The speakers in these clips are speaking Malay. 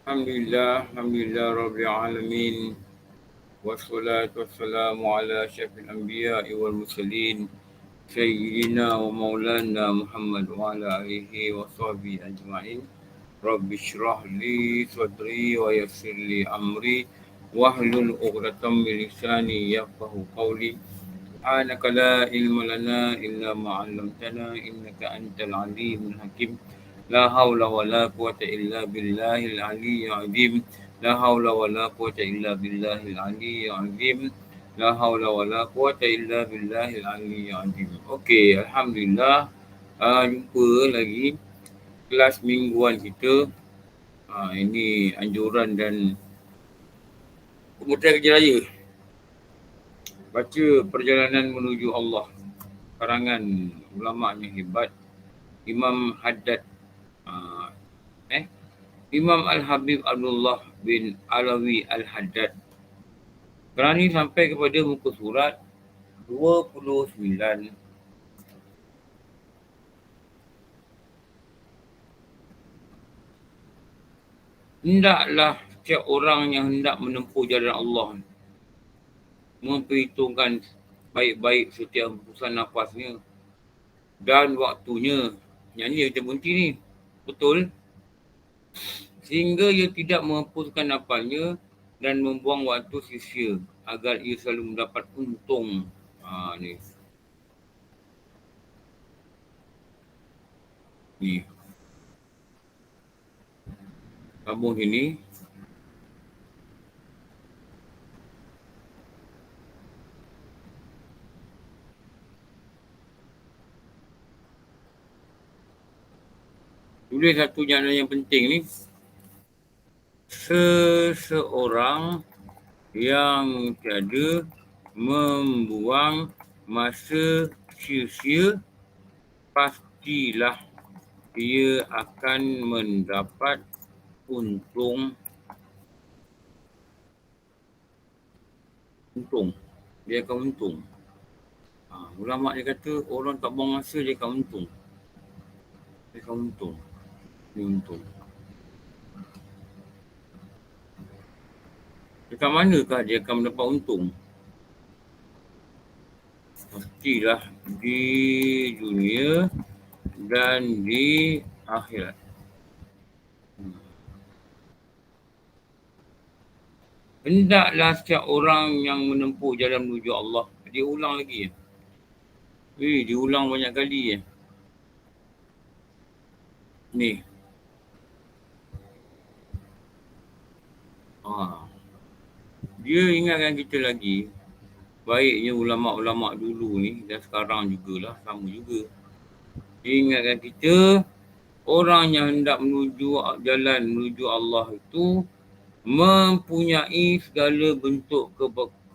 Alhamdulillah Rabbil Alamin. Wassalatu wassalamu ala asyrafil anbiya'i wal mursalin. Sayyidina wa maulana Muhammad wa ala alihi wa sahbihi ajma'in. Rabbi syrah li sadri wa yassir li amri. Wahlul uqdatam min lisani yafqahu qawli. Subhanaka la ilma lana illa ma 'allamtana innaka antal alimul hakim. La haula wa la quwata illa billahil aliyyil azim. La haula wa la quwata illa billahil aliyyil azim. La haula wa la quwata illa billahil aliyyil azim. Okey, alhamdulillah. Jumpa lagi kelas mingguan kita. Ini anjuran dan Kementerian Kerja Raya. Baca Perjalanan Menuju Allah. Karangan ulama' hebat. Imam Haddad. Imam Al-Habib Abdullah bin Alawi Al-Haddad. Sekarang ni sampai kepada muka surat 29. Hendaklah setiap orang yang hendak menempuh jalan Allah memperhitungkan baik-baik setiap hembusan nafasnya dan waktunya. Yang ni kita berhenti ni. Betul? Sehingga ia tidak menghapuskan nafasnya dan membuang waktu sia-sia agar ia selalu mendapat untung. Ni. Ni. Sambung sini. Tulis satu jalan yang penting ni. Seseorang yang tiada membuang masa sia-sia, pastilah ia akan mendapat untung. Dia akan untung. Ulama' dia kata orang tak buang masa dia akan untung. Dia akan untung. Dia untung. Dekat manakah dia akan mendapat untung? Pastilah di dunia dan di akhirat. Hendaklah setiap orang yang menempuh jalan menuju Allah. Dia ulang lagi. Diulang banyak kali. Ni. Dia ingatkan kita lagi. Baiknya ulama'-ulama' dulu ni dan sekarang jugalah sama juga. Dia ingatkan kita, orang yang hendak menuju jalan menuju Allah itu mempunyai segala bentuk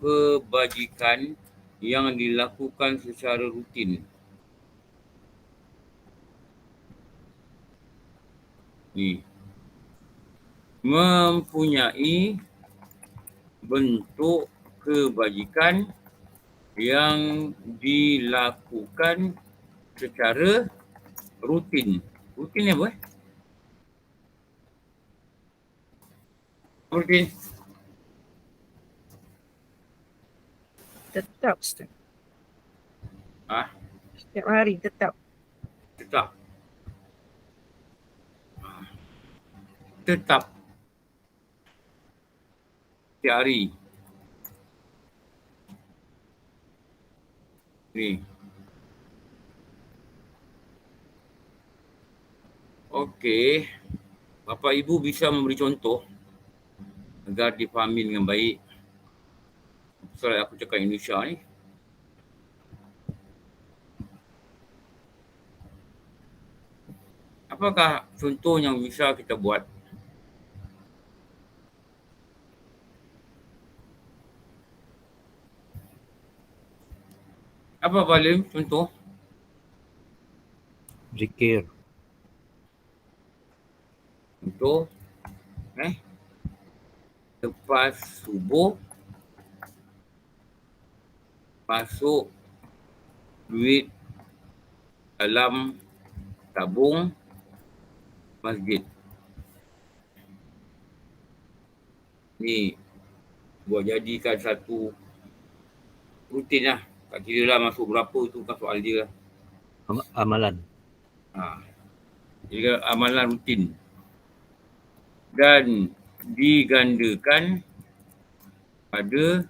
kebajikan yang dilakukan secara rutin. Ni. Mempunyai bentuk kebajikan yang dilakukan secara rutin. Rutin ni apa? Rutin. Tetap, Ustaz. Setiap hari tetap. Tetap. Tetap. Setiap hari. Ni. Okey. Bapak Ibu bisa memberi contoh agar difahami dengan baik. Soal aku cakap Indonesia ni. Apakah contoh yang bisa kita buat? Apa paling contoh? Zikir. Contoh. Lepas subuh, masuk duit dalam tabung masjid. ni buat jadikan satu rutin lah. Tak kira lah masuk berapa tu bukan soal dia lah. Amalan. Jadi amalan rutin. Dan digandakan pada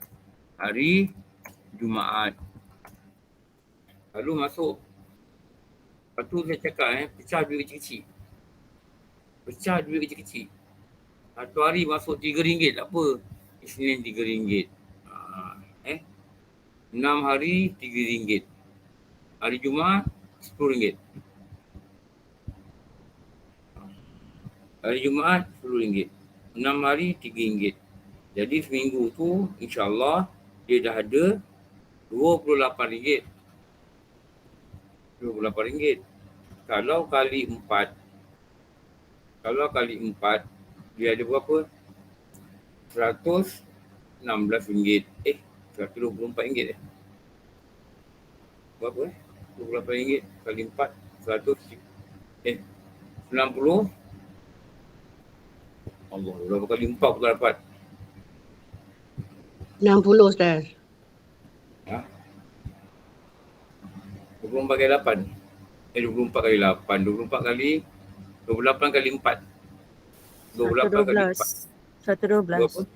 hari Jumaat. Lalu masuk. Lepas tu saya cakap pecah duit kecil-kecil. Pecah duit kecil-kecil. Satu hari masuk RM3 tak apa. Isnin RM3. 6 hari RM3. Hari Jumaat RM10. Hari Jumaat RM10. 6 hari RM3. Jadi seminggu tu insyaAllah dia dah ada RM28. RM28. Kalau kali 4. Kalau kali 4 dia ada berapa? RM116. RM124. Berapa RM28 kali 4 90. Allah, berapa kali 4 pun tak dapat? 60 Ustaz. 24 kali 8. 24 kali 8. 24 kali 28 kali 4. 28 kali 4. 112.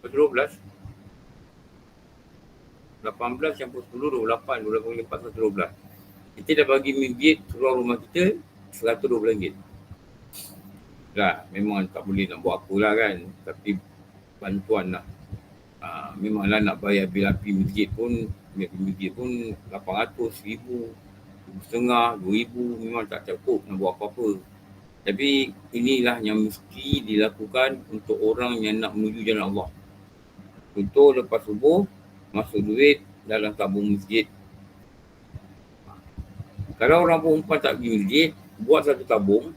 112. 18 campur 10, 28. 28 kali 4, 112. Kita dah bagi RM1 keluar rumah kita RM112. Dah, memang tak boleh nak buat apa lah kan. Tapi bantuan lah. Memanglah nak bayar bil api masjid pun 800, 1000, 1,500, 2,000 memang tak cukup nak buat apa-apa. Tapi inilah yang mesti dilakukan untuk orang yang nak menuju jalan Allah. Contoh lepas subuh, masuk duit dalam tabung masjid. Kalau orang perempuan tak pergi masjid, buat satu tabung,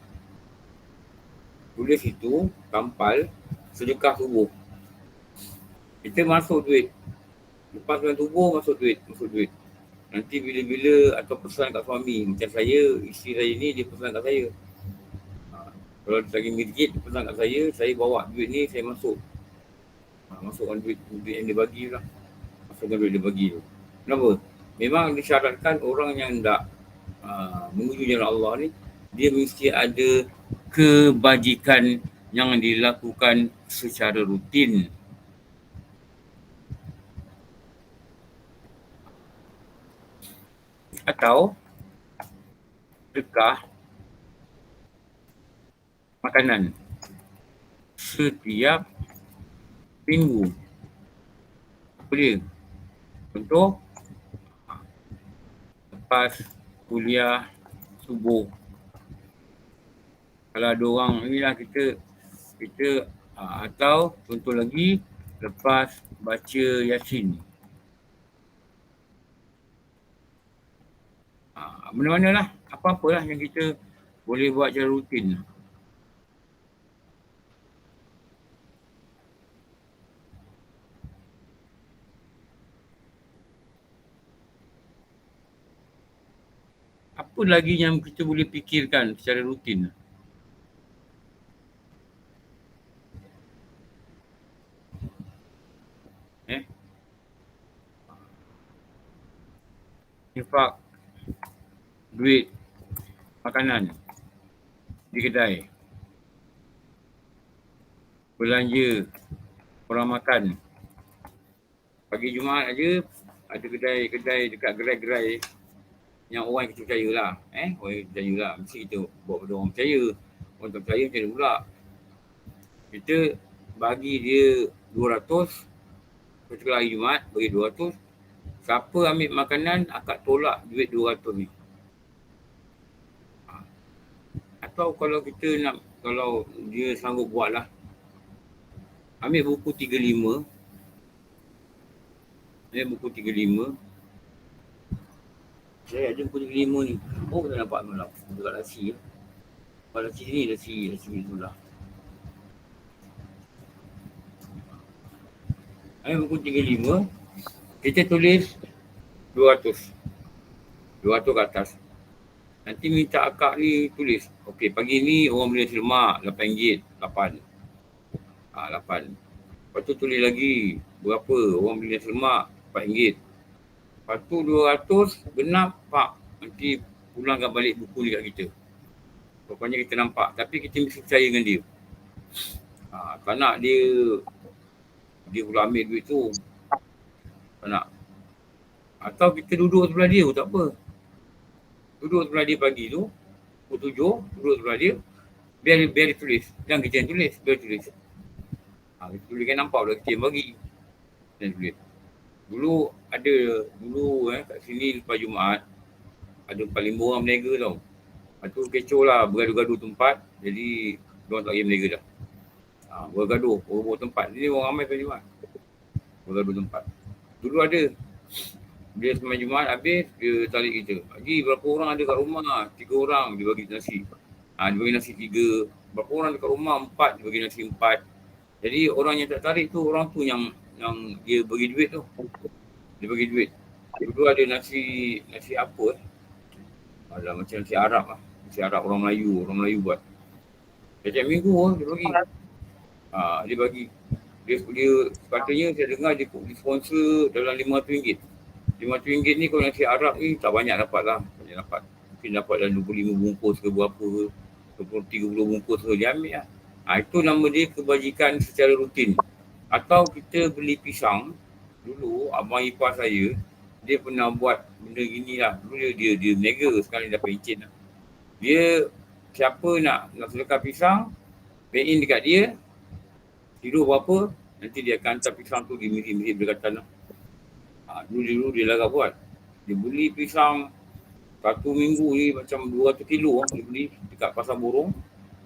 tulis situ, tampal, sedekah subuh. Kita masuk duit. Lepas dengan subuh, masuk duit. Nanti bila-bila atau pesan kat suami. Macam saya, isteri saya ni dia pesan kat saya. Kalau lagi masjid, dia pesan kat saya bawa duit ni, saya masuk. Masukkan duit yang dia bagi lah. Masukkan duit dia bagi tu. Kenapa? Memang disyaratkan orang yang tak menuju jalan Allah ni, dia mesti ada kebajikan yang dilakukan secara rutin. Atau sedekah makanan setiap minggu. Apa dia? Contoh, lepas kuliah subuh. Kalau ada orang inilah kita atau contoh lagi lepas baca Yasin. Mana-mana lah, apa-apalah yang kita boleh buat secara rutin. Apa lagi yang kita boleh fikirkan secara rutin? Infak duit makanan di kedai, belanja orang makan. Pagi Jumaat aja ada kedai-kedai dekat gerai-gerai yang orang kita percaya lah. Orang kita percaya lah. Mesti kita buat pada orang percaya. Orang tak percaya macam mana pula. Kita bagi dia 200. Ketika hari Jumaat bagi 200. Siapa ambil makanan akak tolak duit 200 ni. Atau kalau kita nak, kalau dia sanggup buat lah, ambil buku 35. Saya ada buku 35 ni. Oh, kita nampak malam. Dekat lasi ya. Kalau lasi ni, lasi itulah. Ambil buku 35. Kita tulis 200. 200 ke atas. Nanti minta akak ni tulis. Okey, pagi ni orang beli nasi lemak RM8. 8. Lepas tu tulis lagi berapa orang beli nasi lemak, RM4. Lepas tu 200 genap pak. Nanti pulangkan balik buku dekat kita. Pokoknya kita nampak. Tapi kita mesti percaya dengan dia. Tak nak dia pula ambil duit tu. Tak nak. Atau kita duduk sebelah dia pun tak apa. Duduk sebelah dia pagi tu, pukul 7, duduk sebelah dia. Biar dia tulis. Jangan kita yang tulis. Biar dia tulis. Kita tulis kan nampak pula kita yang bagi. Dan tulis. Dulu kat sini lepas Jumaat, ada 45 orang berniaga tau. Lepas tu kecoh lah, bergaduh-gaduh tempat. Jadi, diorang tak boleh berniaga dah. Bergaduh, bergaduh tempat. Jadi orang ramai lepas Jumaat. Bergaduh tempat. Dulu ada. Dia semain Jumaat habis, dia tarik kita. Haji, berapa orang ada kat rumah? 3 orang, dia bagi nasi. Dia bagi nasi 3. Berapa orang dekat rumah? 4, dia bagi nasi 4. Jadi orang yang tak tarik tu, orang tu yang dia bagi duit tu. Dia bagi duit. Dulu ada nasi apa macam nasi Arab lah. Nasi Arab orang Melayu buat. Setiap minggu dia bagi. Dia bagi. Dia katanya saya dengar dia sponsor dalam RM500. RM500 ni kalau nasi Arab ni tak banyak dapat lah. Banyak dapat. Mungkin dapat dalam 25 bungkus ke berapa ke. 20-30 bungkus ke dia ambil lah. Itu nama dia kebajikan secara rutin. Atau kita beli pisang. Dulu abang ipar saya, dia pernah buat benda gini lah. Dulu dia berniaga, sekarang dia dapat encik lah. Dia siapa nak sedekah pisang, pay in dekat dia, tidur berapa, nanti dia akan hantar pisang tu di mirip-mirip berdekatan lah. Dulu dia larang buat. Dia beli pisang 1 minggu ni macam 200 kilo dia beli dekat pasar burung.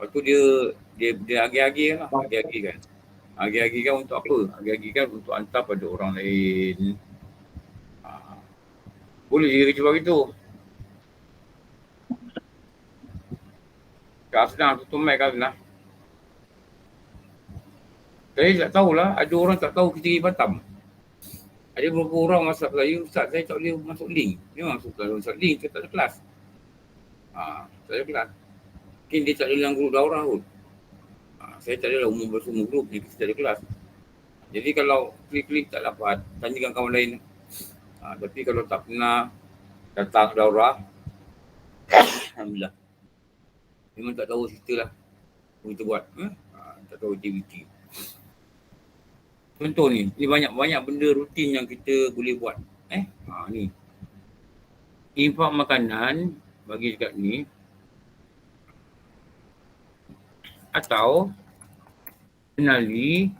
Lepas tu dia agi-agi lah. Agi-agi kan. Agi-agi kan untuk apa? Agi-agi kan untuk hantar pada orang lain. Boleh dia kerja begitu. Kak Asnah, tutup mic Kak Asnah. Saya tak tahulah, ada orang tak tahu kita pergi Batam. Ada beberapa orang WhatsApp saya, Ustaz saya tak boleh masuk link. Memang kalau masuk link, saya tak ada kelas. Tak ada kelas. Mungkin dia tak ada dalam grup daurah pun. Saya tak ada lah umum bersama grup ni, kita tak ada kelas. Jadi kalau klik-klik tak dapat, tanyakan kawan lain. Tapi kalau tak pernah datang daurah, alhamdulillah. Memang tak tahu cerita lah. Kita buat. Tak tahu aktiviti. Contoh ni banyak benda rutin yang kita boleh buat. Ni. Infak makanan bagi dekat ni. Atau kenali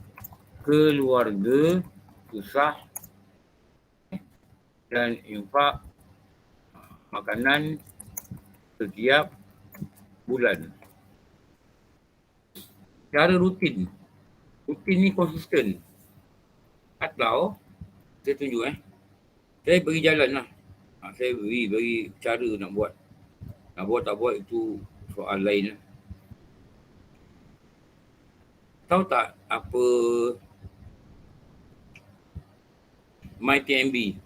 keluarga susah dan infak makanan setiap bulan. Cara rutin. Rutin ni konsisten. Atau saya tunjuk saya bagi jalan lah. Saya bagi cara nak buat. Nak buat tak buat itu soal lain lah. Tahu tak apa MyTMB?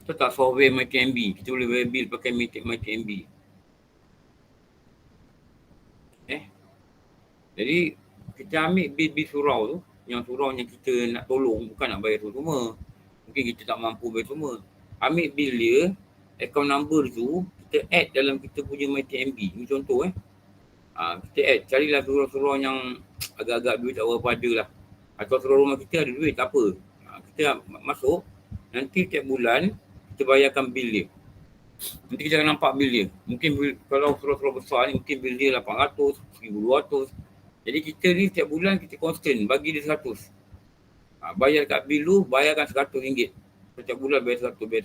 Tahu tak software MyTMB? Kita boleh bayar bil pakai MyTMB. Jadi kita ambil bil surau tu, yang surau yang kita nak tolong, bukan nak bayar tu semua. Mungkin kita tak mampu bayar semua. Ambil bil dia, account number tu, kita add dalam kita punya MyTMB. Ini contoh kita add, carilah surau-surau yang agak-agak duit tak berapa ada lah. Atau surau rumah kita ada duit, tak apa. Kita masuk, nanti tiap bulan kita bayarkan bil dia. Nanti kita akan nampak bil dia. Mungkin kalau surau-surau besar ni, mungkin bil dia 800, 1200. Jadi kita ni setiap bulan kita constant bagi dia 100. Bayar kat bil tu, bayarkan RM100. Setiap bulan bayar 100, bayar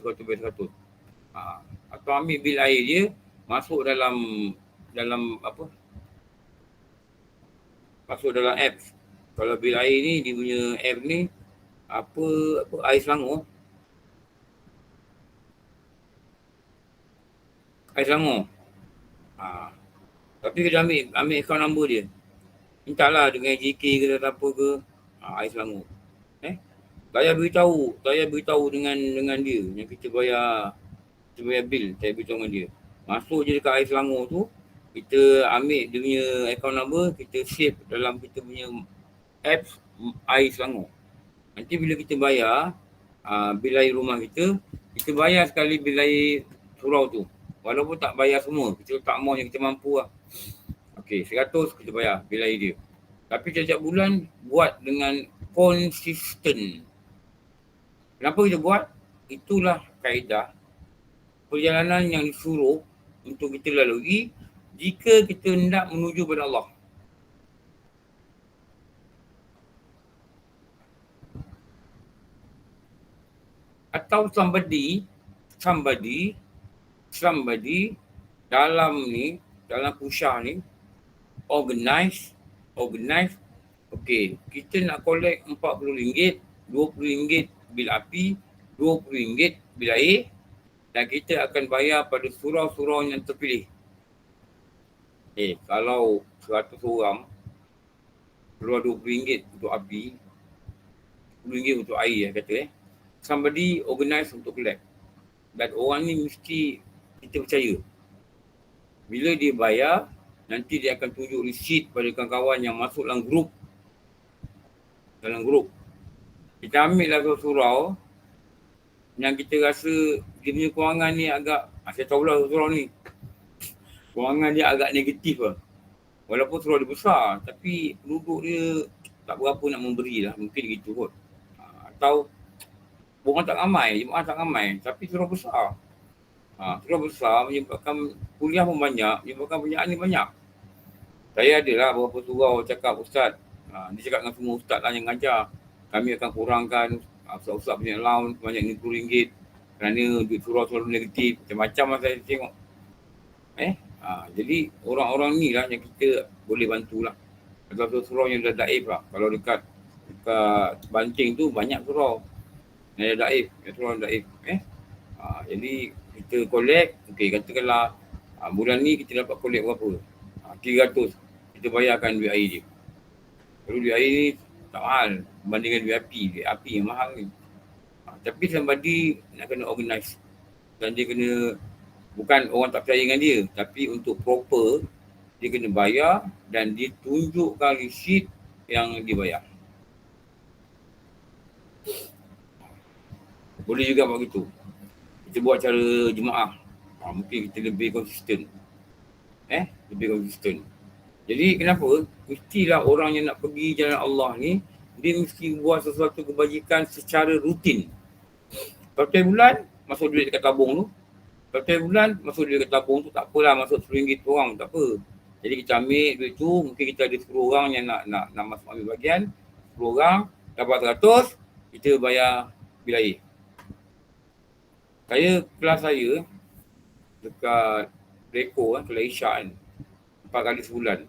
100. Atau ambil bil air dia, masuk dalam apa? Masuk dalam apps. Kalau bil air ni, dia punya app ni, apa air Selangor. Air Selangor. Tapi kita ambil account number dia. Mintalah dengan JK ke atau apa ke. Air Selangor. Saya beritahu dengan dia yang kita bayar bil, saya beritahu dengan dia. Masuk je dekat Air Selangor tu, Kita ambil dia punya account number, kita save dalam kita punya apps Air Selangor. Nanti bila kita bayar bil air rumah kita, kita bayar sekali bil air surau tu. Walaupun tak bayar semua, kita tak mau yang kita mampu lah. Okey, 100 kita bayar bil air dia. Tapi setiap bulan buat dengan konsisten. Kenapa kita buat? Itulah kaedah perjalanan yang disuruh untuk kita lalui jika kita hendak menuju kepada Allah. Atau somebody dalam ni, dalam kusyah ni, organize, okey, kita nak collect RM40, RM20 bil api, RM20 bil air, dan kita akan bayar pada surau-surau yang terpilih. Kalau 100 orang, keluar RM20 untuk api, RM10 untuk air kata somebody organize untuk collect. Dan orang ni mesti kita percaya. Bila dia bayar, nanti dia akan tunjuk receipt pada kawan-kawan yang masuk dalam grup. Kita ambil lah surau yang kita rasa dia punya kewangan ni agak, saya tahulah surau ni, kewangan dia agak negatif lah. Walaupun surau dia besar, tapi penduduk dia tak berapa nak memberi lah, mungkin gitu kot. Atau orang tak ramai, jemaah tak ramai, tapi surau besar. Surau besar menyebabkan kuliah pun banyak, menyebabkan banyaan ni banyak. Saya adalah beberapa surau cakap, ustaz, dia cakap dengan semua ustaz lah yang ngajar, kami akan kurangkan ustaz-ustaz punya allowance banyak RM20 kerana duit surau selalu negatif, macam-macam lah saya tengok. Jadi orang-orang ni lah yang kita boleh bantulah. Atau surau yang dah daif lah. Kalau dekat Banting tu banyak surau yang dah daif, surau yang daif. Jadi kita collect, katakanlah bulan ni kita dapat collect berapa? 300. Kita bayarkan duit air dia. Kalau duit air ni tak mahal berbandingkan duit api. Duit api yang mahal ni. Tapi somebody nak kena organize. Dan dia kena, bukan orang tak percaya dengan dia, tapi untuk proper, dia kena bayar dan dia tunjukkan receipt yang dia bayar. Boleh juga buat gitu. Kita buat cara jemaah. Mungkin kita lebih konsisten. Lebih konsisten. Jadi kenapa? Mestilah orang yang nak pergi jalan Allah ni, dia mesti buat sesuatu kebajikan secara rutin. Setiap bulan, masuk duit dekat tabung tu. Setiap bulan, masuk duit dekat tabung tu, tak apalah masuk RM10 per orang, tak apa. Jadi kita ambil duit tu, mungkin kita ada 10 orang yang nak masuk ambil bahagian. 10 orang, dapat 100, kita bayar bil air. Kelas saya, dekat Reko, kelas Isyak kan, 4 kali sebulan.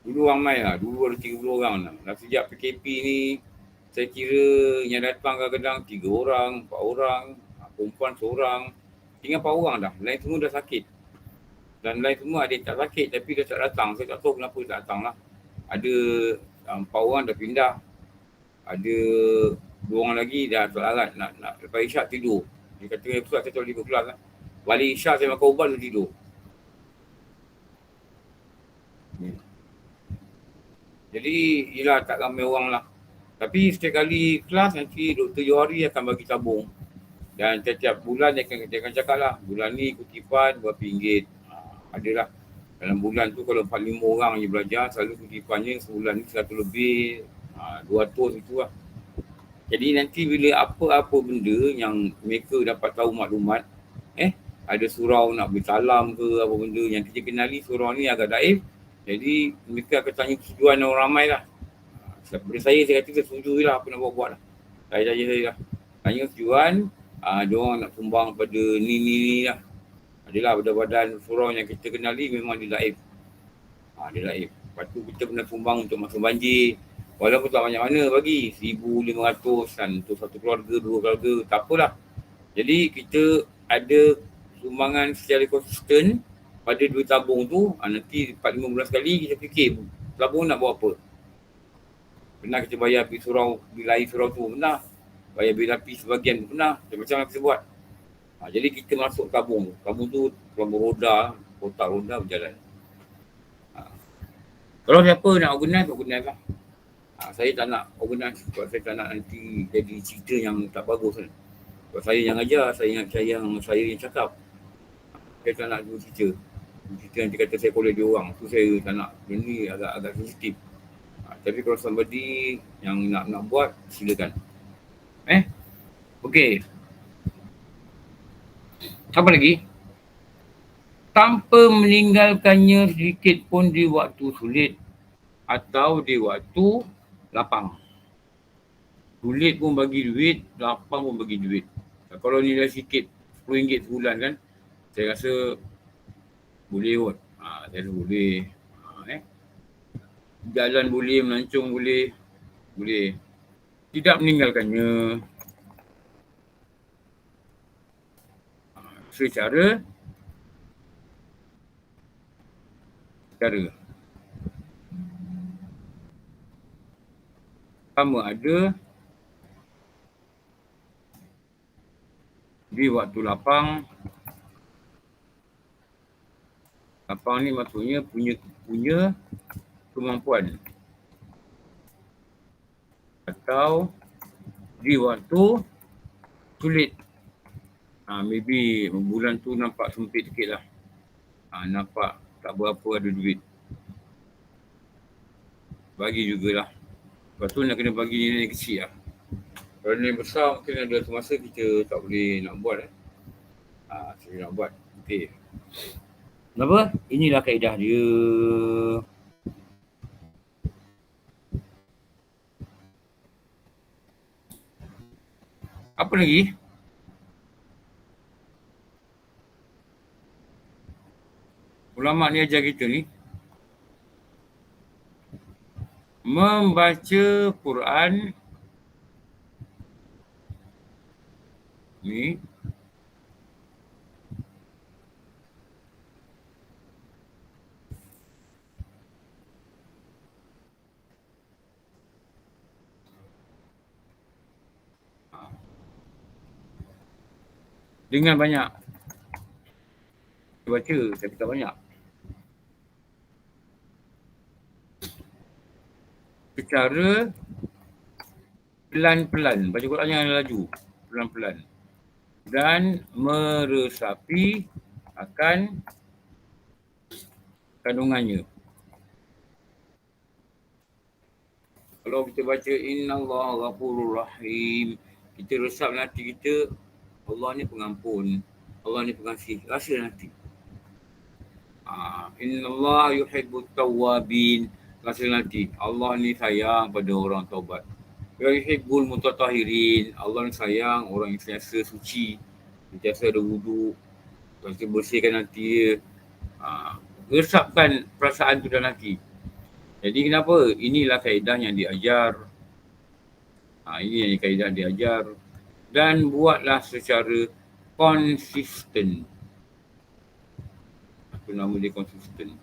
Dulu ramai lah, dulu ada 30 orang lah. Dan sejak PKP ni, saya kira yang datang kadang-kadang 3 orang, 4 orang, perempuan seorang, tinggal 4 orang dah. Lain semua dah sakit. Dan lain semua ada yang tak sakit tapi dia tak datang. Saya tak tahu kenapa dia tak datang lah. Ada 4 orang dah pindah. Ada 2 orang lagi dah tak larat nak lepas Isyak tidur. Dia kata, Ustaz saya tak boleh berkelas lah. Balik Isyak saya makan ubat dia tidur. Jadi yelah tak ramai orang lah. Tapi setiap kali kelas nanti Dr. Johari akan bagi tabung. Dan setiap bulan dia akan cakap lah, bulan ni kutipan berapa ringgit. Adalah dalam bulan tu kalau 4-5 orang je belajar, selalu kutipannya sebulan ni 100 lebih, 200 itu lah. Jadi nanti bila apa-apa benda yang mereka dapat tahu maklumat, ada surau nak bersalam ke apa benda yang kita kenali surau ni agak daif, jadi mereka akan tanya persetujuan orang ramai lah. Daripada saya kata saya setuju lah apa nak buat lah. Saya lah. Tanya persetujuan, diorang nak sumbang pada ni lah. Adalah badan-badan surau yang kita kenali memang dia daif. Dia daif. Lepas tu kita pernah sumbang untuk masa banjir. Walaupun tak banyak mana bagi. 1,500 kan untuk satu keluarga, 2 keluarga. Tak apalah. Jadi kita ada sumbangan secara konsisten pada duit tabung tu. Nanti 4-5 bulan sekali kita fikir tabung nak buat apa. Pernah kita bayar bil surau, bil air surau tu pernah. Bayar bil api sebagian pun pernah. Macam mana kita buat. Jadi kita masuk tabung. Tabung tu lampu roda, kotak roda berjalan. Kalau siapa nak organize lah. Saya tak nak organize sebab saya tak nak nanti jadi cerita yang tak bagus kan. Sebab saya yang ajar, saya yang cakap. Saya tak nak dua cerita. Cerita nanti kata saya kolej dia orang. Tu saya tak nak. Ini agak sensitif. Tapi kalau somebody yang nak buat, silakan. Okey. Apa lagi? Tanpa meninggalkannya sedikit pun di waktu sulit atau di waktu lapang. Sulit pun bagi duit, lapang pun bagi duit. Kalau nilai sikit, RM10 sebulan kan, saya rasa boleh kot. Saya rasa boleh. Jalan boleh, melancong boleh. Boleh. Tidak meninggalkannya. Secara sama ada di waktu lapang. Lapang ni maksudnya punya kemampuan. Atau di waktu sulit. Maybe bulan tu nampak sempit sikit lah. Nampak tak berapa ada duit. Bagi jugalah. Lepas tu nak kena bagi nilai kecil lah. Kalau nilai besar mungkin ada masa kita tak boleh nak buat. Saya nak buat. Okey. Kenapa? Inilah kaedah dia. Apa lagi? Ulama ni ajar kita ni membaca Quran ni dengan banyak. Saya baca tapi tak banyak. Secara pelan-pelan. Baca Quran jangan laju. Pelan-pelan. Dan meresapi akan kandungannya. Kalau kita baca Innallaha Ghafurur Rahim, kita resap hati kita, Allah ni pengampun, Allah ni pengasih, rasa nanti. Innallaha yuhibbut tawwabin, rasa nanti. Allah ni sayang pada orang taubat. Yuhibbul mutatahhirin, Allah ni sayang orang yang sentiasa suci, sentiasa ada wuduk, sentiasa bersihkan hati dia. Resapkan perasaan tu dalam hati. Jadi kenapa? Inilah kaedah yang diajar. Ini yang kaedah diajar. Dan buatlah secara konsisten. Apa nama dia konsisten?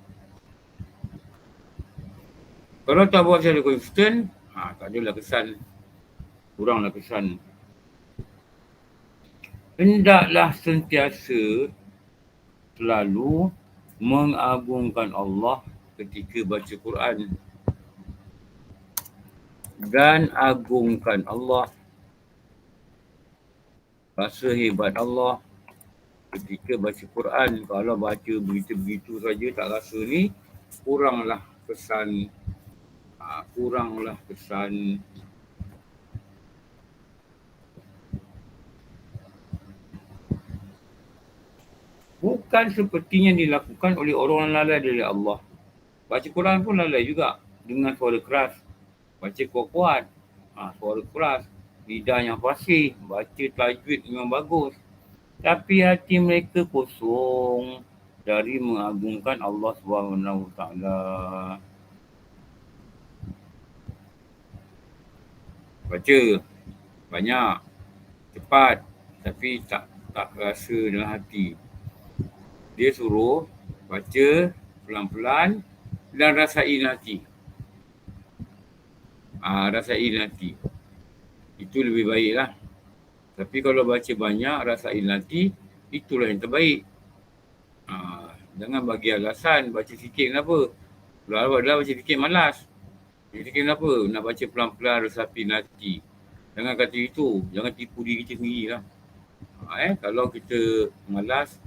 Kalau tak buat secara konsisten, tak adalah kesan. Kuranglah kesan. Hendaklah sentiasa selalu mengagungkan Allah ketika baca Quran. Dan agungkan Allah. Rasa hebat Allah ketika baca Quran. Kalau baca begitu-begitu saja tak rasa ni, kuranglah kesan. Bukan seperti yang dilakukan oleh orang lalai dari Allah. Baca Quran pun lalai juga. Dengan suara keras. Baca kuat-kuat. Suara keras. Lidah yang fasih. Baca tajwid memang bagus. Tapi hati mereka kosong dari mengagungkan Allah SWT. Baca banyak, cepat, tapi tak rasa dalam hati. Dia suruh baca pelan-pelan dan rasai hati. Rasai hati. Itu lebih baiklah. Tapi kalau baca banyak, rasai hati, itulah yang terbaik. Jangan bagi alasan baca sikit kenapa. Dah baca fikir malas. Fikir kenapa? Nak baca pelan-pelan, resapi, nanti. Jangan kata itu. Jangan tipu diri kita sendiri lah. Kalau kita malas,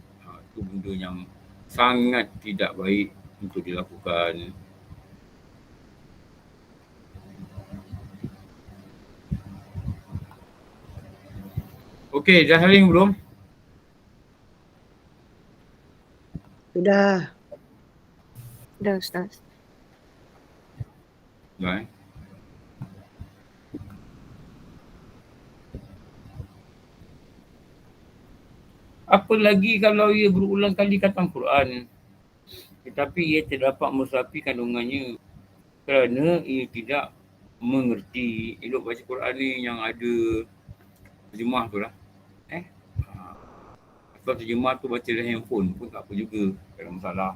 itu benda yang sangat tidak baik untuk dilakukan. Okey, dah saling belum? Sudah. Dah Ustaz. Dah Apa lagi kalau ia berulang kali khatam Quran, tetapi ia terdapat meresapi kandungannya kerana ia tidak mengerti. Elok baca Quran ni yang ada terjemah tu lah. Kalau terjemah tu baca dalam handphone pun tak apa juga, tak ada masalah.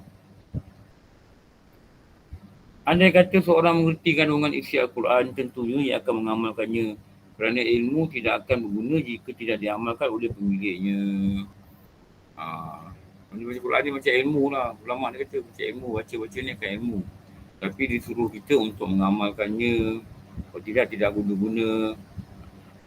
Andai kata seorang mengerti kandungan isi Al-Quran, tentunya ia akan mengamalkannya kerana ilmu tidak akan berguna jika tidak diamalkan oleh pemiliknya. Baca Quran ni macam ilmu lah. Ulama dia kata macam ilmu, baca-baca ni akan ilmu. Tapi disuruh kita untuk mengamalkannya. Kalau tidak guna-guna.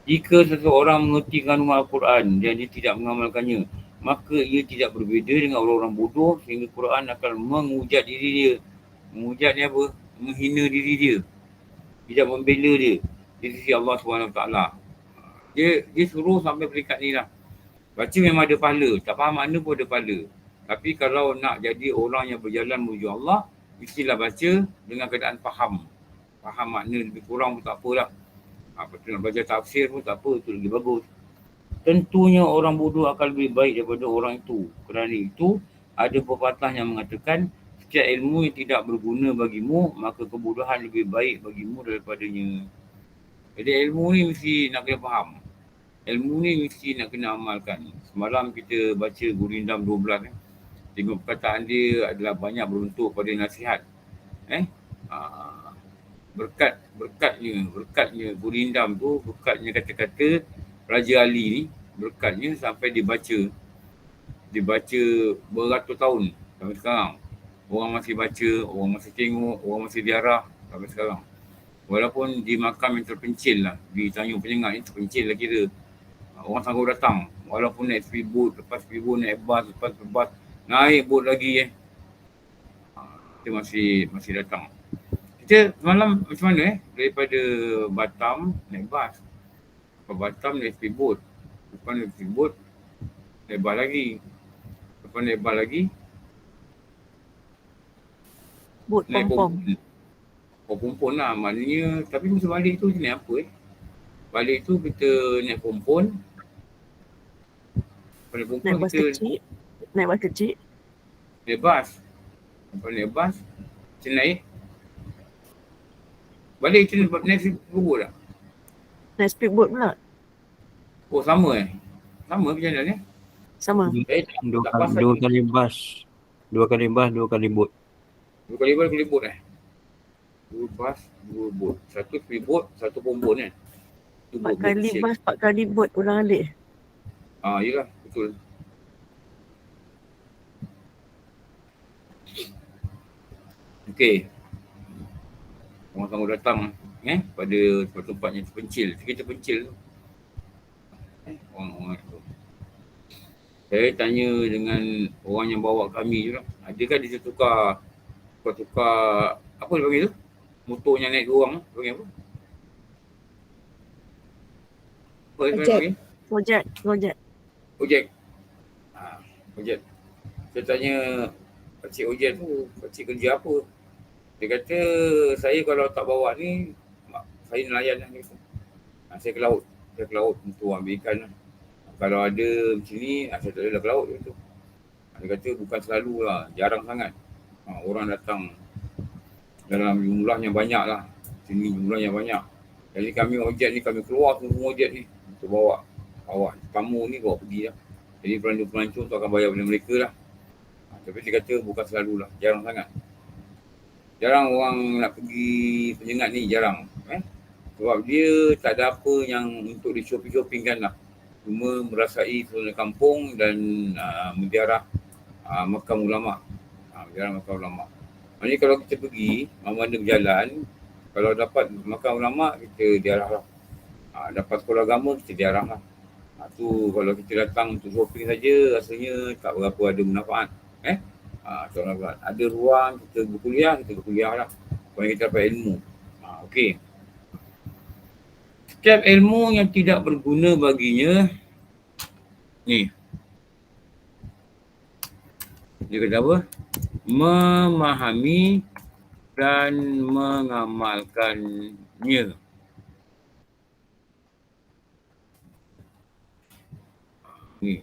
Jika seseorang mengerti kandungan Al-Quran dan dia tidak mengamalkannya, maka ia tidak berbeza dengan orang-orang bodoh sehingga Quran akan menghujat diri dia. Menghujat ni apa? Menghina diri dia. Tidak membela dia di sisi Allah SWT. Dia suruh sampai peringkat ni lah. Baca memang ada pahala. Tak faham makna pun ada pahala. Tapi kalau nak jadi orang yang berjalan menuju Allah, mestilah baca dengan keadaan faham. Faham makna lebih kurang pun tak apalah. Betul nak baca tafsir pun tak apa, itu lagi bagus. Tentunya orang bodoh akan lebih baik daripada orang itu. Kerana itu, ada pepatah yang mengatakan, setiap ilmu yang tidak berguna bagimu, maka kebodohan lebih baik bagimu daripadanya. Jadi ilmu ni mesti nak kena faham. Ilmu ni mesti nak kena amalkan. Semalam kita baca Gurindam 12. Tengok perkataan dia adalah banyak beruntuk pada nasihat. Berkatnya Gurindam tu, berkatnya kata-kata Raja Ali ni, berkatnya sampai dibaca beratus tahun sampai sekarang. Orang masih baca, orang masih tengok, orang masih ziarah sampai sekarang. Walaupun di makam yang terpencil lah, di Tanjung Penyengat ni terpencil lah kira. Orang sanggup datang. Walaupun naik speedboat, lepas speedboat naik bas, lepas bas naik boat lagi kita masih datang. Kita semalam macam mana daripada Batam naik bas. Lepas Batam naik speedboat. Lepas naik speedboat naik bas lagi. Lepas naik bas lagi Bot naik pom-pom. pompon lah. Maknanya, tapi masa balik tu naik apa Balik tu kita naik pompon. Naik pompon Naik bas kita kecil. Naik bas kecil. naik bas. Lepas naik bas, kita naik. Balik kita naik speedboat tak? Naik speedboat pula. Oh sama Sama perjalanan Sama. Tak pasal Dua kali bas, dua kali bot. 2 kali bas, 2 kali bot 2 bas, 2 bot. 1 speedboat, 1 pompon kan. 4 kali bas, 4 kali bot ulang alik. Yelah, betul. Okey. Orang sanggup datang pada tempat yang terpencil. Kita terpencil tu. Orang tu. Saya tanya dengan orang yang bawa kami tu lah. Adakah dia tukar apa dia panggil tu? Motornya naik 2 orang tu. Panggil apa? Apa dia panggil? Projek. Ojek. Ojek. Saya tanya pakcik ojek tu, pakcik kerja apa? Dia kata, saya kalau tak bawa ni, saya nelayan lah. Saya ke laut. Untuk ambil ikan lah. Kalau ada macam ni, saya tak boleh ke laut. Dia kata bukan selalu lah, jarang sangat. Orang datang dalam jumlah yang banyak lah. Sini jumlah yang banyak. Jadi kami ojek ni, kami keluar semua ojek ni untuk bawa tamu ni bawa pergi lah. Jadi pelancong tu akan bayar pada mereka lah. Tapi dia kata bukan selalu lah, jarang sangat. Jarang orang nak pergi Penyengat ni, jarang. Sebab dia tak ada apa yang untuk di shopping-shoppingkan lah. Cuma merasai suasana kampung dan menziarah makam ulama. Menziarah makam ulama. Maksudnya kalau kita pergi, mana-mana berjalan, kalau dapat makan ulama, kita diarah lah. Dapat sekolah agama, kita diarah lah. Tu kalau kita datang untuk shopping saja, rasanya tak berapa ada manfaat. Tak manfaat. Ada ruang kita berkuliah, lah. Supaya kita dapat ilmu. Okey. Setiap ilmu yang tidak berguna baginya, ni. Dia kata apa? Memahami dan mengamalkannya. Ni.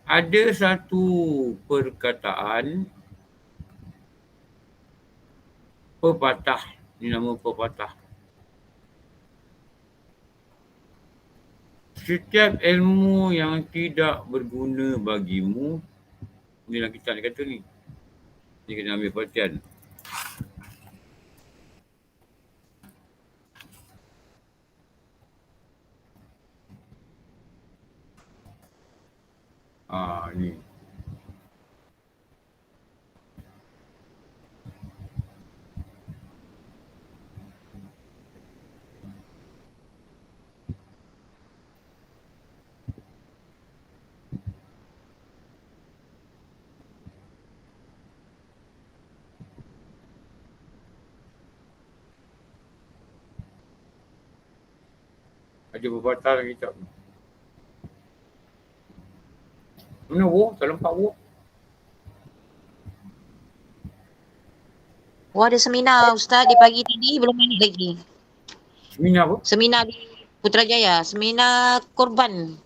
Ada satu perkataan pepatah. Ini nama pepatah. Setiap ilmu yang tidak berguna bagimu, inilah kita kata ni. Ni kena ambil perhatian. Ni. Ada pepatah lagi tak? Mana wo? Tak nampak wo? Ada seminar Ustaz di pagi tadi, belum balik lagi. Seminar apa? Seminar di Putrajaya, seminar korban.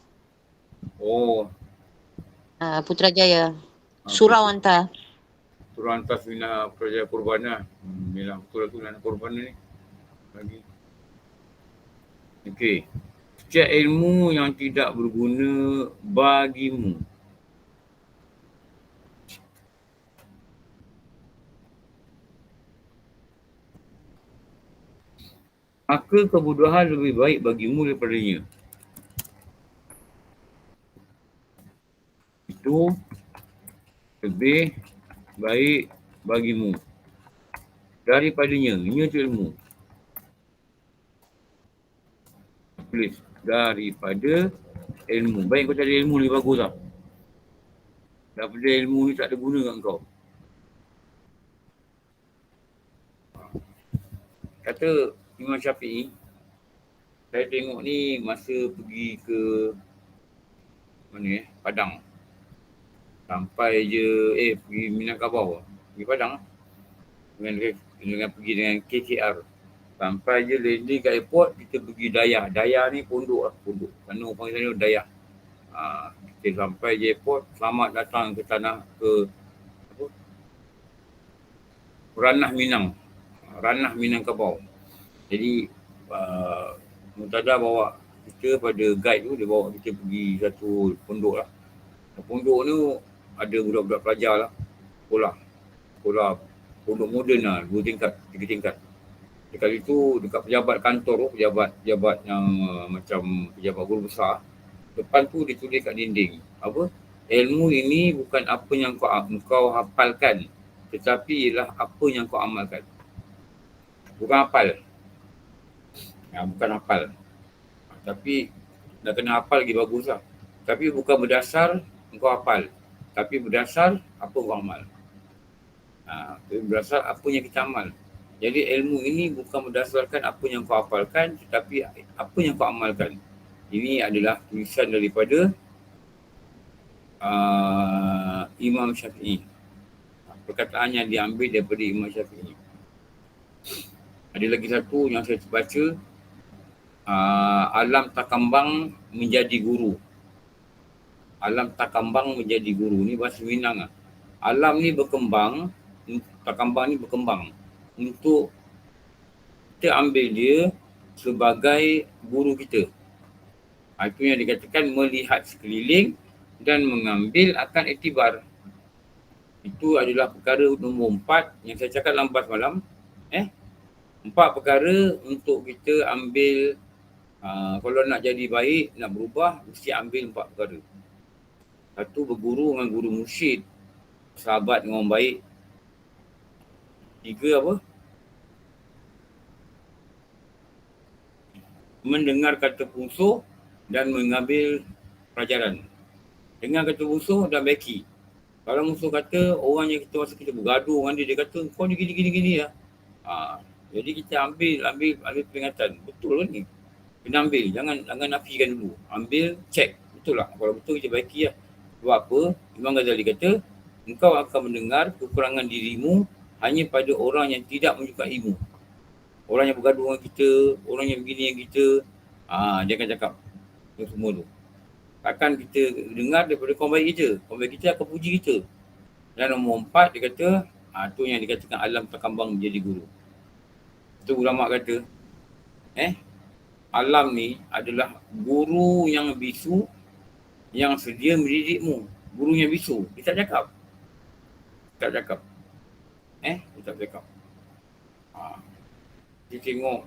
Putrajaya. Surau hantar. Surau hantar seminar Putrajaya korban lah. Yelah betul tu nak korban ni. Lagi. Okey. Setiap ilmu yang tidak berguna bagimu. Maka kebodohan lebih baik bagimu daripadanya. Itu lebih baik bagimu daripadanya. Ini tu ilmu. Tulis daripada ilmu. Baik kau cari ilmu lebih bagus lah. Daripada ilmu ni tak ada guna kat kau. Kata Imam Syafi'i, saya tengok ni masa pergi ke mana Padang. Sampai je, pergi Minangkabau. Pergi Padang lah. Dengan pergi dengan KKR. Sampai je landing kat airport, kita pergi Dayah. Dayah ni pondok lah, pondok. Sana orang panggil sana Dayah. Kita sampai je airport, selamat datang ke tanah, ke apa? Ranah Minang. Ranah Minangkabau. Jadi Muntada bawa kita pada guide tu, dia bawa kita pergi satu pondok lah. Pondok tu ada budak-budak pelajar lah. Sekolah pondok moden lah, 2 tingkat, 3 tingkat. Dekat itu, dekat pejabat kantor tu, pejabat yang macam pejabat guru besar. Depan tu ditulis kat dinding. Apa? Ilmu ini bukan apa yang kau hafalkan, tetapi ialah apa yang kau amalkan. Bukan hafal. Bukan hafal. Tapi dah kena hafal lagi bagus lah. Tapi bukan berdasar kau hafal. Tapi berdasar apa kau amal. Berdasar apa yang kita amal. Jadi ilmu ini bukan berdasarkan apa yang kau hafalkan, tetapi apa yang kau amalkan. Ini adalah tulisan daripada Imam Syafi'i. Perkataan yang diambil daripada Imam Syafi'i. Ada lagi satu yang saya baca. Alam takambang menjadi guru. Alam takambang menjadi guru. Ni bahasa Minang lah. Alam ni berkembang, takambang ni berkembang untuk kita ambil dia sebagai guru kita. Itu yang dikatakan melihat sekeliling dan mengambil akan iktibar. Itu adalah perkara nombor 4 yang saya cakap dalam bahas malam. 4 perkara untuk kita ambil. Kalau nak jadi baik, nak berubah, mesti ambil 4 perkara. Satu, berguru dengan guru mursyid, sahabat dengan orang baik. Tiga, apa? Mendengar kata musuh dan mengambil pelajaran. Dengar kata musuh dan baiki. Kalau musuh kata, orang yang kita rasa kita bergaduh dengan dia, dia kata kau ni gini lah. Jadi kita ambil peringatan. Betul ke ni? Kena ambil, jangan nafikan dulu. Ambil, check. Betul lah. Kalau betul kita baiki lah. Sebab apa? Imam Ghazali kata, engkau akan mendengar kekurangan dirimu hanya pada orang yang tidak menyukaimu. Orang yang bergaduh dengan kita, orang yang begini yang kita, dia akan cakap itu semua tu. Takkan kita dengar daripada kaum baik kita. Kaum baik kita akan puji kita. Dan nombor 4, dia kata, tu yang dikatakan alam terkambang menjadi guru. Itu ulama kata, alam ni adalah guru yang bisu yang sedia mendidikmu. Guru yang bisu. Dia tak cakap. Dia tak cakap. Kita tengok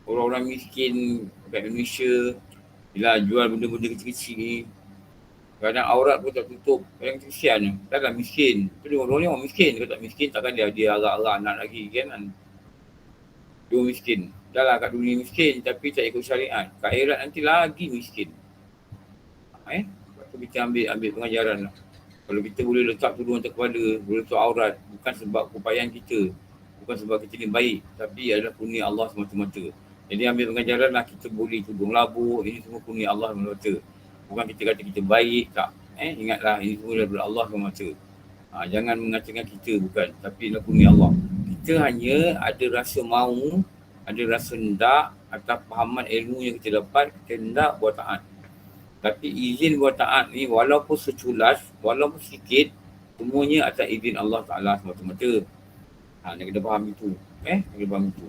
orang-orang miskin kat Indonesia, bila jual benda-benda kecil-kecil ni, kadang aurat pun tak tutup. Kadang kesian. Takkan miskin. Tu dia orang miskin. Kalau tak miskin, takkan dia arak-arak anak lagi kan. Dia miskin. Dah lah kat dunia miskin, tapi tak ikut syariat. Kat akhirat nanti lagi miskin. Lepas tu kita ambil pengajaran lah. Kalau kita boleh letak tudung atas kepala, boleh letak aurat, bukan sebab keupayaan kita, bukan sebab kita ni baik, tapi adalah kurnia Allah semata-mata. Jadi ambil pengajaran lah, kita boleh tudung labu, ini semua kurnia Allah semata-mata. Bukan kita kata kita baik, tak. Ingatlah, ini semua daripada Allah semata. Jangan mengatakan kita bukan, tapi adalah kurnia Allah. Kita hanya ada rasa mahu, ada rasa hendak, atas pahaman ilmu yang kita dapat, kita hendak buat taat. Tapi izin buat taat ni walaupun seculas, walaupun sikit, semuanya atas izin Allah Ta'ala semata-mata. Kita faham itu. Kita faham itu.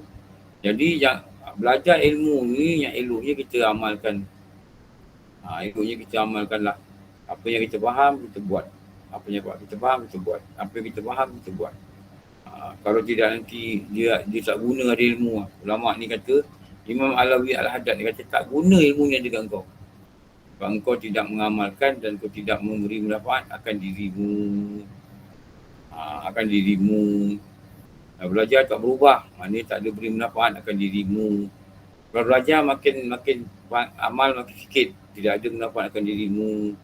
Jadi yang belajar ilmu ni, yang eloknya kita amalkan. Eloknya kita amalkan lah. Apa yang kita faham, kita buat. Apa yang kita faham, kita buat. Apa yang kita faham, kita buat. Kalau tidak nanti dia tak guna ada ilmu. Ulama ni kata, Imam Alawi Al-Haddad dia kata tak guna ilmu yang ada kat kau. Kalau engkau tidak mengamalkan dan kau tidak memberi manfaat akan dirimu. Belajar tak berubah, maknanya tak ada beri manfaat akan dirimu. Kalau belajar makin amal makin sikit, tidak ada manfaat akan dirimu.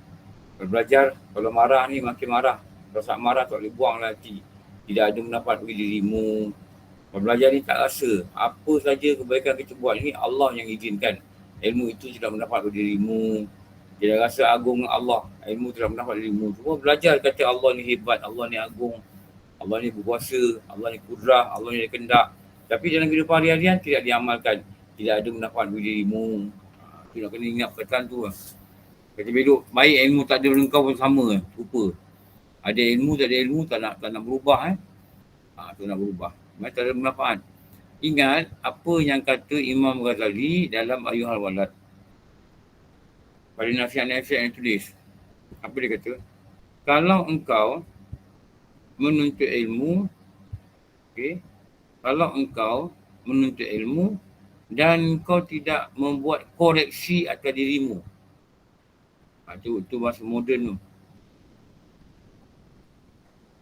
Kalau belajar, kalau marah ni makin marah. Kalau saat marah tak boleh buang hati. Tidak ada manfaat bagi dirimu. Kalau belajar ni tak rasa, apa saja kebaikan kita buat ni Allah yang izinkan. Ilmu itu tidak manfaat bagi dirimu. Dia rasa agung Allah, ilmu tidak mendapat ilmu. Cuma belajar kata Allah ni hebat, Allah ni agung, Allah ni berkuasa, Allah ni kudrah, Allah ni kendak. Tapi dalam kehidupan harian tidak diamalkan. Tidak ada manfaat bagi dirimu. Tu nak kena ingat perkataan tu lah. Kata bedok, baik ilmu tak ada dengan kau pun sama. Rupa. Ada ilmu, tak ada ilmu, tak nak berubah. Tu nak berubah. Macam tak ada manfaat. Ingat apa yang kata Imam Ghazali dalam Ayyuhal Walad. Pada nasihat-nasihat yang tulis. Apa dia kata? Kalau engkau menuntut ilmu, kalau engkau menuntut ilmu dan engkau tidak membuat koreksi atas dirimu. Tu bahasa moden tu.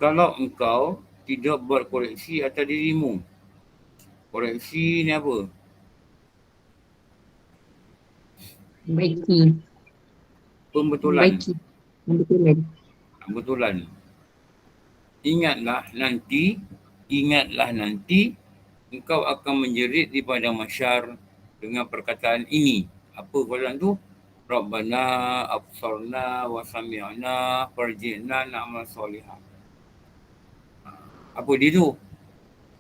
Kalau engkau tidak buat koreksi atas dirimu. Koreksi ni apa? Baiki. Pembetulan. Pembetulan. Ingatlah nanti engkau akan menjerit di padang mahsyar dengan perkataan ini. Apa perkataan tu? Rabbana absarna wa sami'na farji'na na'mal solihah. Apa dia tu?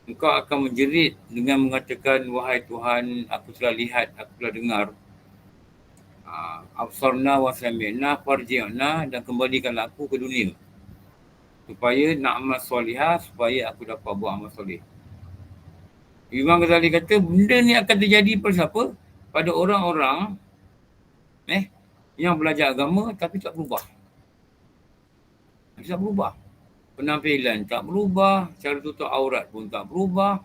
Engkau akan menjerit dengan mengatakan, wahai Tuhan, aku telah lihat, aku telah dengar. Absarna wa sami'na farji'na, dan kembalikanlah aku ke dunia. Supaya na'mal solihah, supaya aku dapat buat amal soleh. Imam Ghazali kata benda ni akan terjadi pada siapa? Pada orang-orang yang belajar agama tapi tak berubah. Tak berubah. Penampilan tak berubah, cara tutup aurat pun tak berubah.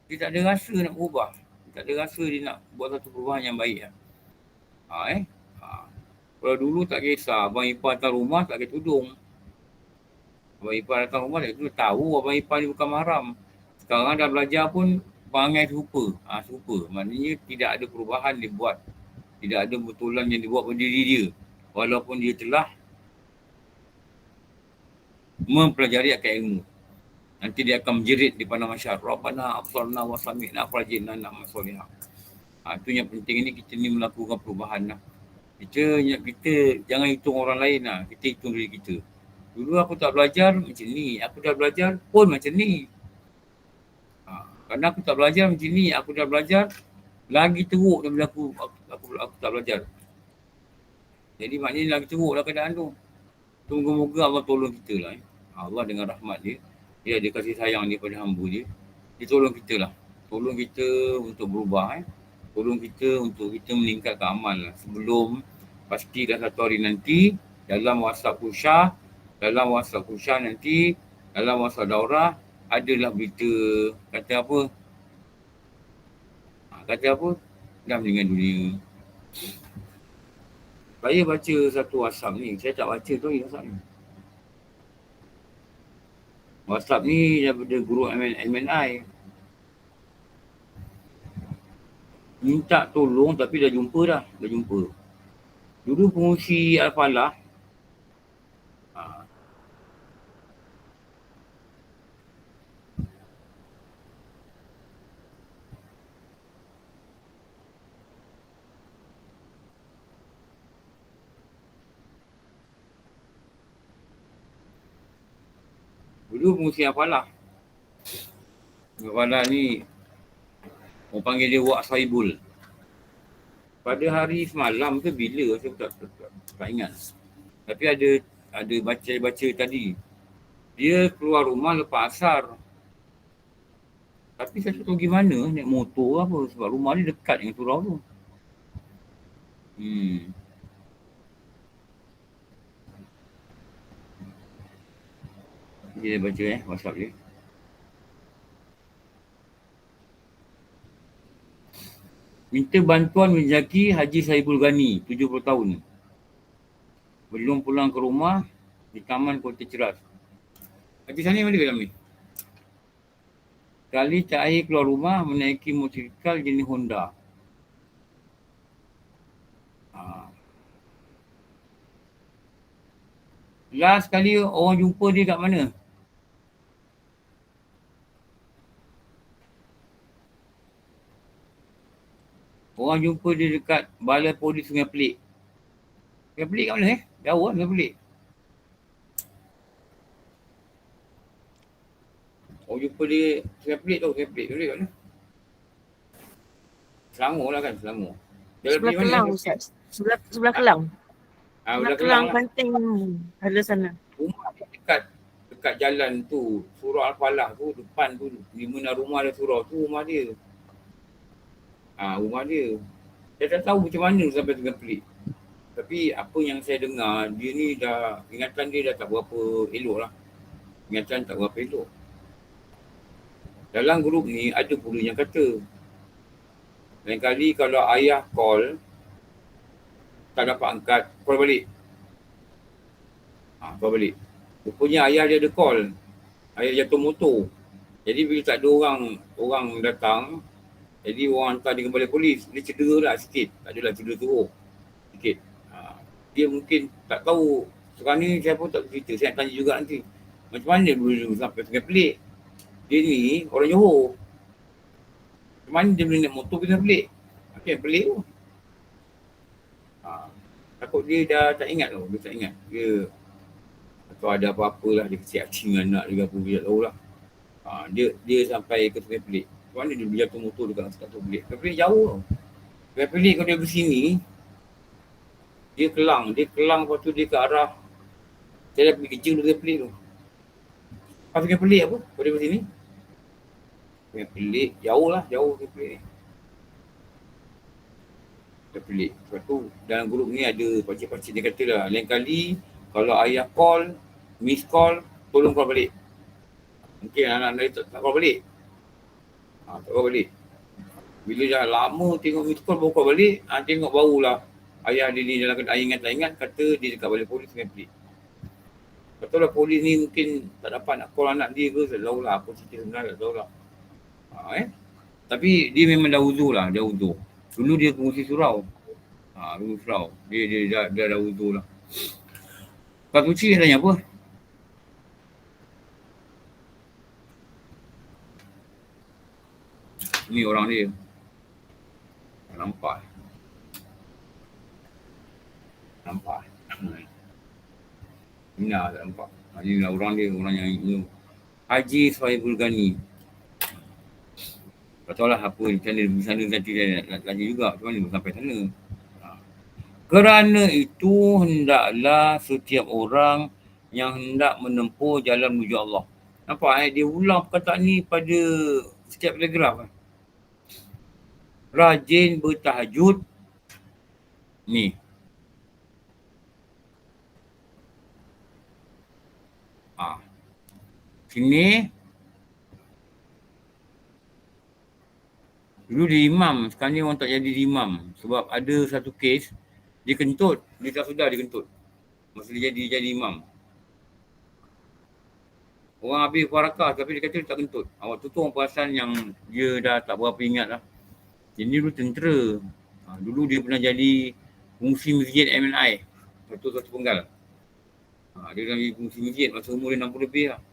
Dia tak ada rasa nak berubah. Dia tak ada rasa dia nak buat satu perubahan yang baik. Kalau dulu tak kisah, abang ipar datang rumah tak pakai tudung. Abang ipar datang rumah dia tu tahu abang ipar ni bukan mahram. Sekarang dah belajar pun perangai serupa. Serupa. Maknanya tidak ada perubahan dibuat. Tidak ada betulan yang dibuat pada diri dia. Walaupun dia telah mempelajari akal ilmu. Nanti dia akan menjerit di pandang masyarakat. Rabbana absarna wa sami'na farjina na'mal solihah. Itu yang penting ni kita ni melakukan perubahan lah. Kita jangan hitung orang lain lah. Kita hitung diri kita. Dulu aku tak belajar macam ni. Aku dah belajar pun macam ni. Kerana aku tak belajar macam ni. Aku dah belajar lagi teruk daripada aku tak belajar. Jadi maknanya lagi teruk lah keadaan tu. Moga-moga Allah tolong kita lah. Allah dengan rahmat dia. Dia ada kasih sayang dia pada hamba dia. Dia tolong kita lah. Tolong kita untuk berubah. Tolong kita untuk kita meningkatkan amal lah. Sebelum pasti dah satu hari nanti dalam WhatsApp Kusha nanti dalam WhatsApp daurah adalah berita kata apa? Dah meninggal dunia. Saya baca satu WhatsApp ni. Saya tak baca tu WhatsApp ni. WhatsApp ni daripada guru MNI. Minta tolong tapi dah jumpa dah. Dulu pengurusi Al-Falah. Dulu pengurusi Al-Falah. Al-Falah ni orang panggil dia Wak Saibul. Pada hari semalam ke bila saya tak ingat. Tapi ada baca tadi. Dia keluar rumah lepas asar. Tapi saya tak tahu gimana naik motor apa sebab rumah dia dekat dengan surau tu. Dia baca WhatsApp dia. Minta bantuan menjaki Haji Saibul Ghani, 70 tahun. Belum pulang ke rumah di Taman Kota Ceras. Haji Sani mana dalam ni? Kali terakhir keluar rumah menaiki motosikal jenis Honda. Last kali orang jumpa dia kat mana? Orang jumpa dia dekat Balai Polis Sungai Pelik. Sungai Pelik kat mana Jauh lah Sungai Pelik. Orang jumpa dia Sungai Pelik tau, Sungai Pelik kat mana? Selangor lah kan, Selangor. Sebelah Kelang Ustaz. Sebelah Kelang. Sebelah Kelang lah. Panting ada sana. Rumah dia dekat jalan tu, surau Al-Falah tu, depan tu, di mana rumah ada surau tu, rumah dia. Rumah dia. Saya tak tahu macam mana sampai Sungai Pelik. Tapi apa yang saya dengar, dia ni dah, ingatan dia dah tak berapa elok lah. Ingatan tak berapa elok. Dalam grup ni ada pula yang kata, lain kali kalau ayah call, tak dapat angkat, call balik. Call balik. Rupanya ayah dia ada call. Ayah jatuh motor. Jadi bila tak ada orang datang, jadi orang hantar dia ke balai polis. Dia cedera lah sikit. Tak adalah cedera teruk. Sikit. Dia mungkin tak tahu. Sekarang ni saya pun tak cerita. Saya nak tanya juga nanti. Macam mana dulu sampai Sungai Pelik? Dia ni orang Johor. Macam mana dia boleh naik motor ke Sungai Pelik? Apa yang pelik tu? Takut dia dah tak ingat tau. Dia tak ingat. Dia atau ada apa-apalah. Dia kecil acing anak dia apa. Dia tak tahulah. Dia sampai ke Sungai Pelik. Macam mana dia boleh jatuh motor dekat Sungai Pelik? Sungai Pelik jauh tau. Sungai Pelik kalau dia bersini, dia Kelang. Lepas tu dia ke arah, saya dah pergi kerja dulu Sungai Pelik tu. Lepas Sungai Pelik apa? Kalau dia bersini. Sungai Pelik, jauh Sungai Pelik ni. Sungai Pelik. Lepas tu dalam grup ni ada pakcik-pakcik dia kata lah, lain kali kalau ayah call, miss call, tolong call balik. Mungkin anak-anak dia tak call balik. Tak call balik. Bila dah lama tengok miss call baru call balik, tengok barulah ayah dia ni dalam keadaan tak ingat, kata dia dekat balai polis dengan pelik. Betul lah polis ni mungkin tak dapat nak call anak dia ke, saya tahu lah apa cerita sebenarnya, tak tahu lah. Tapi dia memang dah uzur lah, dah uzur. Dulu dia kongsi surau. Dulu surau. Dia dah uzur lah. Kak Kuci dia tanya apa? Ni orang dia. Tak nampak. Nampak. Ina tak nampak. Ini lah orang dia, orang yang ini. Haji Sohaibul Ghani. Tak tahu lah apa macam mana di sana nanti dia nak lagi juga. Macam mana sampai sana. Kerana itu hendaklah setiap orang yang hendak menempuh jalan menuju Allah. Nampak dia ulang perkataan ni pada setiap paragraf. Rajin bertahajud. Ni. Sini. Dulu dia imam. Sekarang ni orang tak jadi imam. Sebab ada satu kes. Dia kentut. Dia tak sedar dia kentut. Masa dia jadi imam. Orang habis farakah tapi dia kata dia tak kentut. Waktu tu orang perasan yang dia dah tak berapa ingat lah. Dia ni dulu tentera. Dulu dia pernah jadi fungsi masjid MNI. Satu penggal. Dia dah jadi fungsi masjid masa umur dia 60 lebih lah.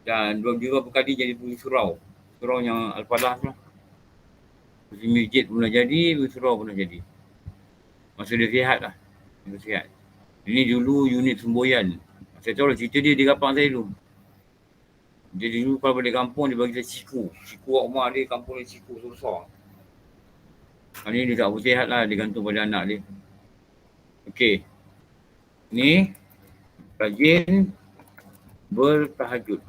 Dan dia beberapa kali jadi fungsi surau. Surau yang Al-Falah tu lah. Fungsi masjid pernah jadi, surau pernah jadi. Masa dia sihat lah. Masa sihat. Ini dulu unit semboyan. Saya tahu lah cerita dia kapang saya dulu. Dia dulu kalau balik kampung dia bagi saya siku. Siku kat rumah dia, kampung dia siku besar. Ni dia tak bersihat lah, dia gantung pada anak dia. Okey. Ni rajin bertahajud.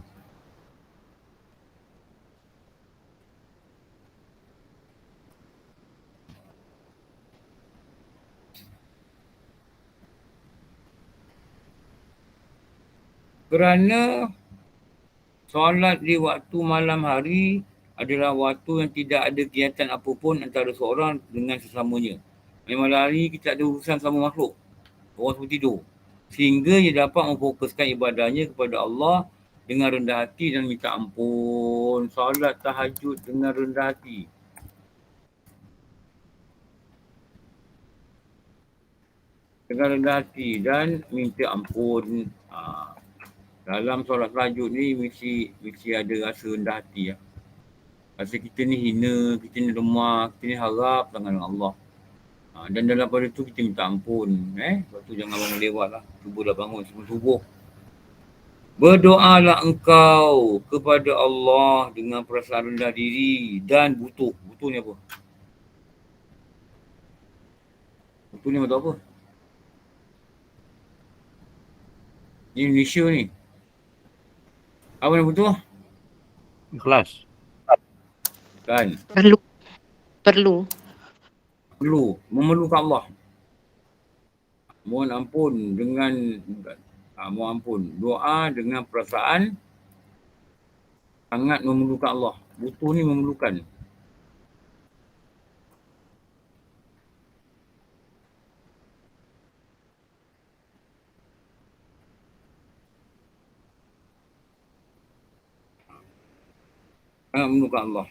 Kerana solat di waktu malam hari adalah waktu yang tidak ada kegiatan apapun antara seorang dengan sesamanya. Malam hari kita ada urusan sama makhluk. Orang semua tidur. Sehingga ia dapat memfokuskan ibadahnya kepada Allah dengan rendah hati dan minta ampun. Solat tahajud dengan rendah hati. Dengan rendah hati dan minta ampun. Dalam solat tahajud ni mesti ada rasa rendah hati lah. Rasa kita ni hina, kita ni lemah, kita ni harap tangan Allah. Dan dalam pada tu kita minta ampun. Lepas tu jangan bangun lewat lah. Cubalah bangun sebelum subuh. Berdoalah engkau kepada Allah dengan perasaan rendah diri dan butuh. Butuh ni apa? Butuh ni maksud apa? Ni Indonesia ni. Apa yang butuh? Ikhlas. Kan? Perlu. Memerlukan Allah. Mohon ampun dengan mohon ampun. Doa dengan perasaan sangat memerlukan Allah. Butuh ni memerlukan. Sangat memerlukan Allah.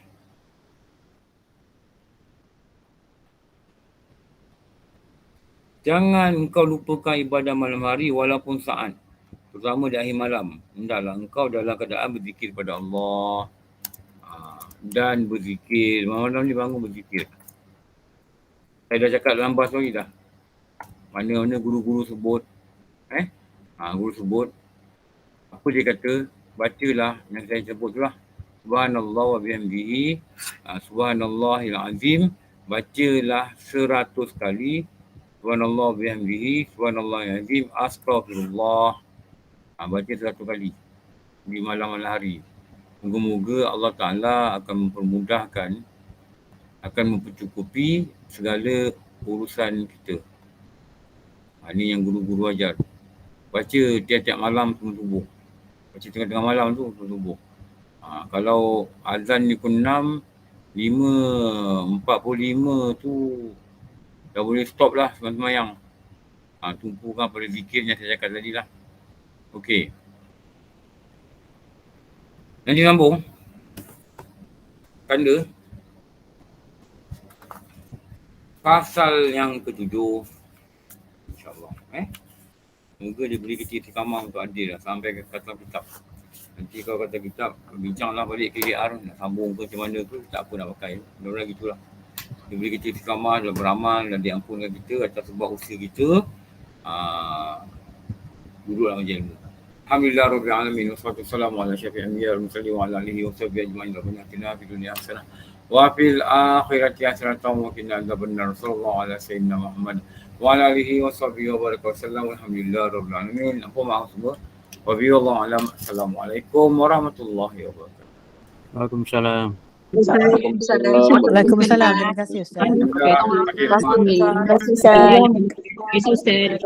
Jangan engkau lupakan ibadah malam hari walaupun saat. Terutama di akhir malam. Hendaklah engkau dalam keadaan berzikir kepada Allah. Dan berzikir. Malam ni bangun berzikir. Saya dah cakap dalam bahasa lagi dah. Mana-mana guru-guru sebut. Guru sebut. Apa dia kata? Bacalah yang saya sebut tu lah. Subhanallah wa bihamdihi. Subhanallahil azim. Bacalah 100 kali. Subhanallah bihamdihi, subhanallahil azim, astaghfirullah. Baca 100 kali di malam hari. Moga-moga Allah Ta'ala akan mempermudahkan, akan mempercukupi segala urusan kita. Ini yang guru-guru ajar. Baca tiap-tiap malam sebelum subuh. Baca tengah-tengah malam tu sebelum subuh. Kalau azan ni pukul 6, 5.45 tu dah boleh stop lah sembahyang. Tumpukan pada zikir yang saya cakap tadi lah. Okey. Nanti sambung. Tanda. Pasal yang ketujuh. InsyaAllah. Semoga dia beri kita istiqamah untuk adil lah sampai ke kata kitab. Nanti kalau kata kitab, bincanglah balik KKR, nak sambung ke macam mana ke, tak apa nak pakai. Mudah-mudahan gitulah. Dia beri kita istiqamah dalam beramal dan diampunkan kita atas sebab usaha kita. Duduklah majlis ilmu. Alhamdulillah Rabbil Alamin. Wassalamualaikum ala syafi'il anbiya wal mursalin wa ala alihi wa sahbihi ajma'in. Rabbana atina fid dunya hasanah wa fil akhirati hasanah wa qina adzabannar. Sallallahu ala sayyidina Muhammad wa ala alihi wa sahbihi wa baraka wasallam. Alhamdulillah Rabbil Alamin. Apa maaf semua? Wa bi'allahu alam. Assalamualaikum warahmatullahi wabarakatuh. Waalaikumsalam. Waalaikumsalam. Terima kasih Ustaz. Terima kasih. Terima kasih, Ustaz.